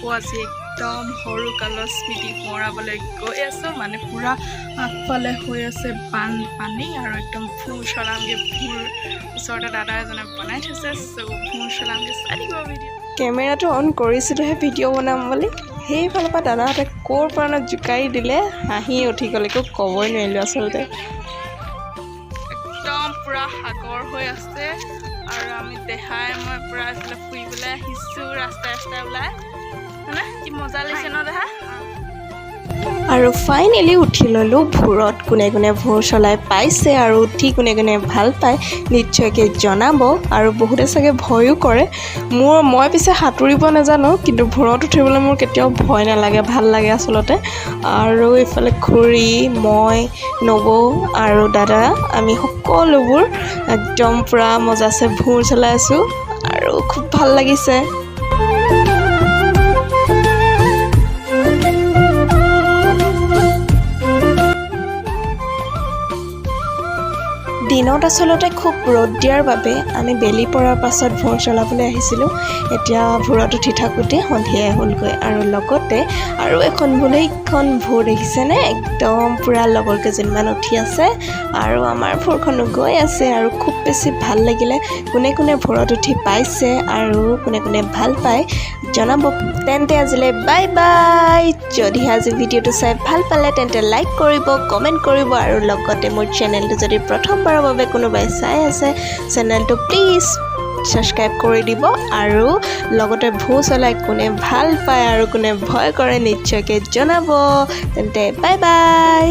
আকৌ আজি একদম সৰু কালৰ স্মৃতি মৰাবলৈ গৈ আছোঁ মানে পুৰা আগফালে হৈ আছে বানপানী আৰু একদম ভূৰ চলামগৈ ভূৰ ওচৰতে দাদা এজনে বনাই থৈছে ভূৰ চলামগৈ চাই দিব ভিডিঅ' কেমেৰাটো অন কৰিছিলোঁহে ভিডিঅ' বনাম বুলি সেইফালৰ পৰা দাদাহঁতে ক'ৰ পৰা জোকাৰি দিলে হাঁহি উঠি গ'ল একো ক'বই নোৱাৰিলোঁ আচলতে একদম পুৰা সাগৰ হৈ আছে আৰু আমি দেখাই মই পুৰা এইফালে ফুৰিবলৈ আহিছোঁ ৰাস্তাই ৰাস্তাই ওলাই হয়নে কি মজা লাগিছে ন দেহা আৰু ফাইনেলি উঠি ল'লোঁ ভূৰত কোনে কোনে ভূৰ চলাই পাইছে আৰু উঠি কোনে কোনে ভাল পায় নিশ্চয়কৈ জনাব আৰু বহুতে চাগে ভয়ো কৰে মই পিছে সাঁতুৰিব নাজানো কিন্তু ভূৰত উঠিবলৈ মোৰ কেতিয়াও ভয় নালাগে ভাল লাগে আচলতে আৰু এইফালে খুৰী মই নবৌ আৰু দাদা আমি সকলোবোৰ একদম পূৰা মজাছে ভূৰ চলাই আছোঁ আৰু খুব ভাল লাগিছে দিনত আচলতে খুব ৰ'দ দিয়াৰ বাবে আমি বেলি পৰাৰ পাছত ভূৰ চলাবলৈ আহিছিলোঁ এতিয়া ভূৰত উঠি থাকোঁতে সন্ধিয়াই হ'লগৈ আৰু লগতে আৰু এখন এইখন ভূৰ দেখিছেনে একদম পূৰা লগৰ কেইজনমান উঠি আছে আৰু আমাৰ ভূৰখনো গৈ আছে আৰু খুব বেছি ভাল লাগিলে কোনে কোনে ভূৰত উঠি পাইছে আৰু কোনে কোনে ভাল পায় জনাব তেন্তে আজিলৈ বাই বাই যদি আজি ভিডিঅ'টো চাই ভাল পালে তেন্তে লাইক কৰিব কমেণ্ট কৰিব আৰু লগতে মোৰ চেনেলটো যদি প্ৰথমবাৰৰ বাবে কোনোবাই চাই আছে চেনেলটো প্লিজ ছাবস্ক্ৰাইব কৰি দিব আৰু লগতে ভূৰ চলাই কোনে ভাল পায় আৰু কোনে ভয় কৰে নিশ্চয়কৈ জনাব তেন্তে বাই বাই